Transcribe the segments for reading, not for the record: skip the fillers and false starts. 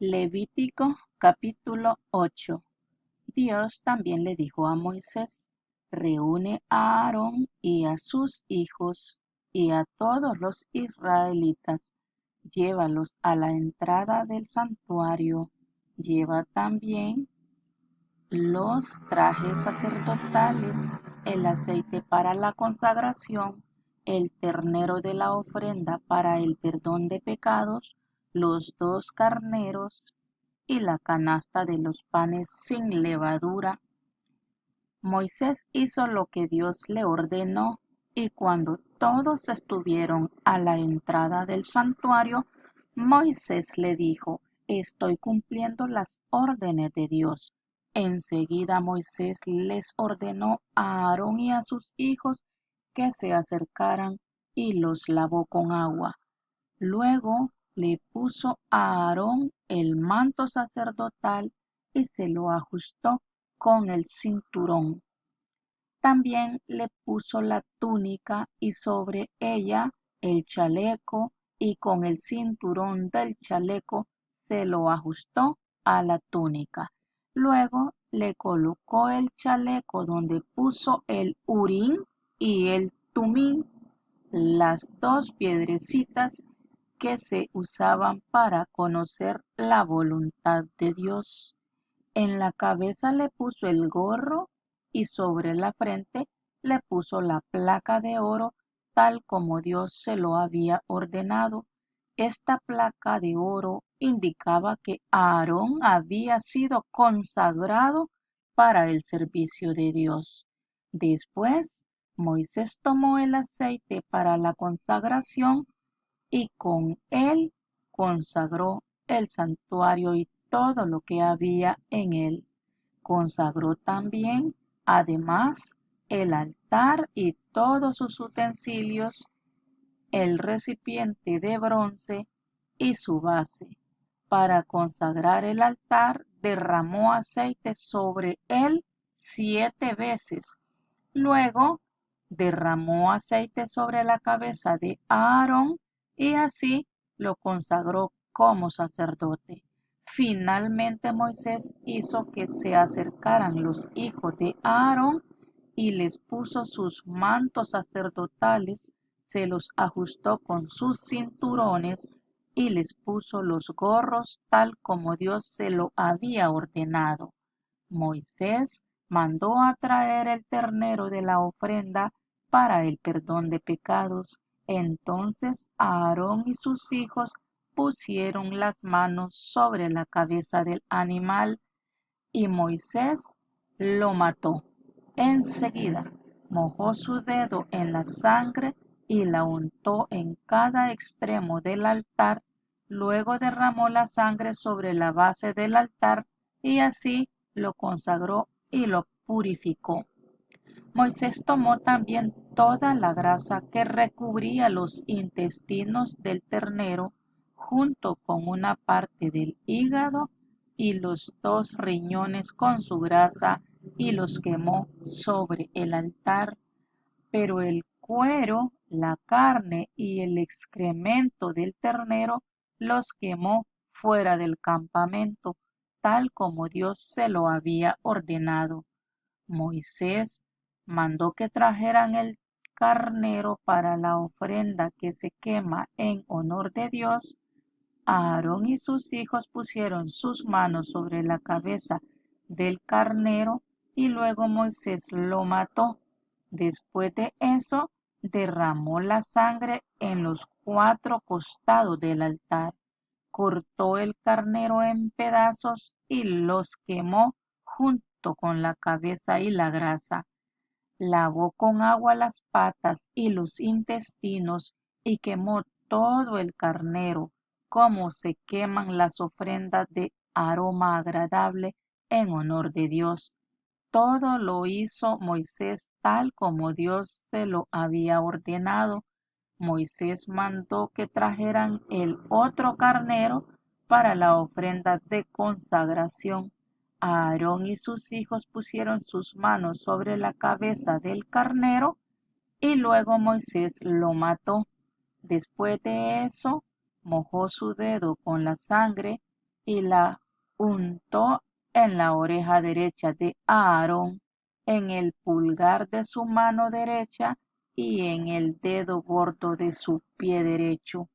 Levítico capítulo 8. Dios también le dijo a Moisés: reúne a Aarón y a sus hijos y a todos los israelitas, llévalos a la entrada del santuario. Lleva también los trajes sacerdotales, el aceite para la consagración, el ternero de la ofrenda para el perdón de pecados, los 2 carneros y la canasta de los panes sin levadura. Moisés hizo lo que Dios le ordenó, y cuando todos estuvieron a la entrada del santuario, Moisés le dijo: estoy cumpliendo las órdenes de Dios. Enseguida Moisés les ordenó a Aarón y a sus hijos que se acercaran y los lavó con agua. Luego le puso a Aarón el manto sacerdotal y se lo ajustó con el cinturón. También le puso la túnica y sobre ella el chaleco, y con el cinturón del chaleco se lo ajustó a la túnica. Luego le colocó el chaleco donde puso el Urim y el Tumim, las 2 piedrecitas que se usaban para conocer la voluntad de Dios. En la cabeza le puso el gorro y sobre la frente le puso la placa de oro, tal como Dios se lo había ordenado. Esta placa de oro indicaba que Aarón había sido consagrado para el servicio de Dios. Después, Moisés tomó el aceite para la consagración y con él consagró el santuario y todo lo que había en él. Consagró también, además, el altar y todos sus utensilios, el recipiente de bronce y su base. Para consagrar el altar, derramó aceite sobre él 7 veces. Luego derramó aceite sobre la cabeza de Aarón y así lo consagró como sacerdote. Finalmente Moisés hizo que se acercaran los hijos de Aarón y les puso sus mantos sacerdotales, se los ajustó con sus cinturones y les puso los gorros tal como Dios se lo había ordenado. Moisés mandó a traer el ternero de la ofrenda para el perdón de pecados. Entonces Aarón y sus hijos pusieron las manos sobre la cabeza del animal y Moisés lo mató. Enseguida mojó su dedo en la sangre y la untó en cada extremo del altar. Luego derramó la sangre sobre la base del altar y así lo consagró y lo purificó. Moisés tomó también toda la grasa que recubría los intestinos del ternero, junto con una parte del hígado y los 2 riñones con su grasa, y los quemó sobre el altar. Pero el cuero, la carne y el excremento del ternero los quemó fuera del campamento, tal como Dios se lo había ordenado. Moisés mandó que trajeran el carnero para la ofrenda que se quema en honor de Dios. Aarón y sus hijos pusieron sus manos sobre la cabeza del carnero y luego Moisés lo mató. Después de eso, derramó la sangre en los 4 costados del altar, cortó el carnero en pedazos y los quemó junto con la cabeza y la grasa. Lavó con agua las patas y los intestinos y quemó todo el carnero, como se queman las ofrendas de aroma agradable en honor de Dios. Todo lo hizo Moisés tal como Dios se lo había ordenado. Moisés mandó que trajeran el otro carnero para la ofrenda de consagración. Aarón y sus hijos pusieron sus manos sobre la cabeza del carnero y luego Moisés lo mató. Después de eso, mojó su dedo con la sangre y la untó en la oreja derecha de Aarón, en el pulgar de su mano derecha y en el dedo gordo de su pie derecho.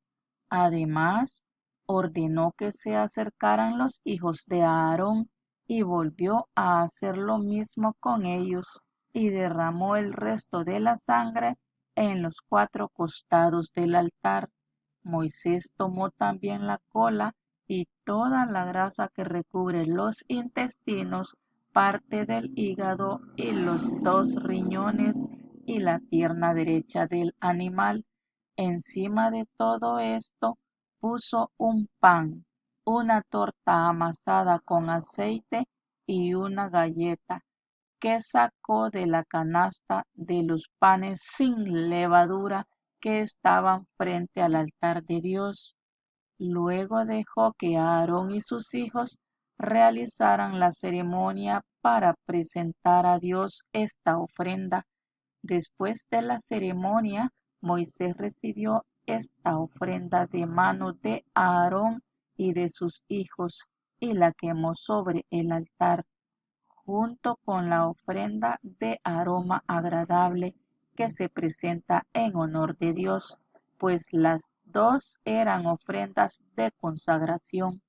Además, ordenó que se acercaran los hijos de Aarón y volvió a hacer lo mismo con ellos y derramó el resto de la sangre en los 4 costados del altar. Moisés tomó también la cola y toda la grasa que recubre los intestinos, parte del hígado y los 2 riñones y la pierna derecha del animal. Encima de todo esto puso un pan, una torta amasada con aceite y una galleta que sacó de la canasta de los panes sin levadura que estaban frente al altar de Dios. Luego dejó que Aarón y sus hijos realizaran la ceremonia para presentar a Dios esta ofrenda. Después de la ceremonia, Moisés recibió esta ofrenda de mano de Aarón y de sus hijos y la quemó sobre el altar, junto con la ofrenda de aroma agradable que se presenta en honor de Dios, pues las dos eran ofrendas de consagración.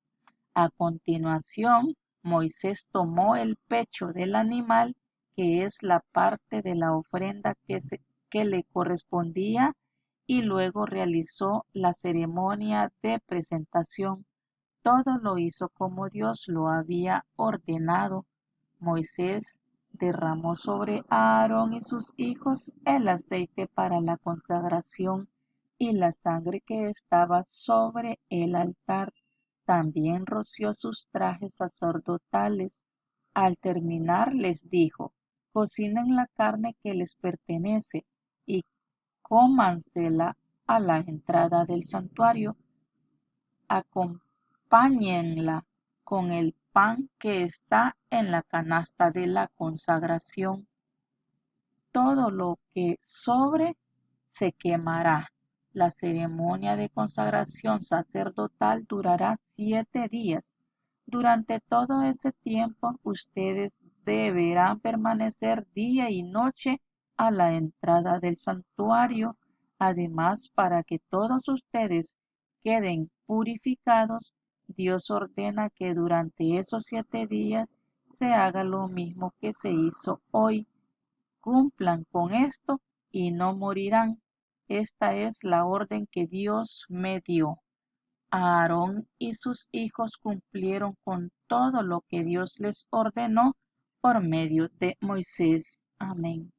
A continuación, Moisés tomó el pecho del animal, que es la parte de la ofrenda que le correspondía, y luego realizó la ceremonia de presentación. Todo lo hizo como Dios lo había ordenado. Moisés derramó sobre Aarón y sus hijos el aceite para la consagración y la sangre que estaba sobre el altar. También roció sus trajes sacerdotales. Al terminar les dijo: cocinen la carne que les pertenece y cómansela a la entrada del santuario. Acompáñenla con el pan que está en la canasta de la consagración. Todo lo que sobre se quemará. La ceremonia de consagración sacerdotal durará 7 días. Durante todo ese tiempo ustedes deberán permanecer día y noche a la entrada del santuario. Además, para que todos ustedes queden purificados, Dios ordena que durante esos 7 días se haga lo mismo que se hizo hoy. Cumplan con esto y no morirán. Esta es la orden que Dios me dio. Aarón y sus hijos cumplieron con todo lo que Dios les ordenó por medio de Moisés. Amén.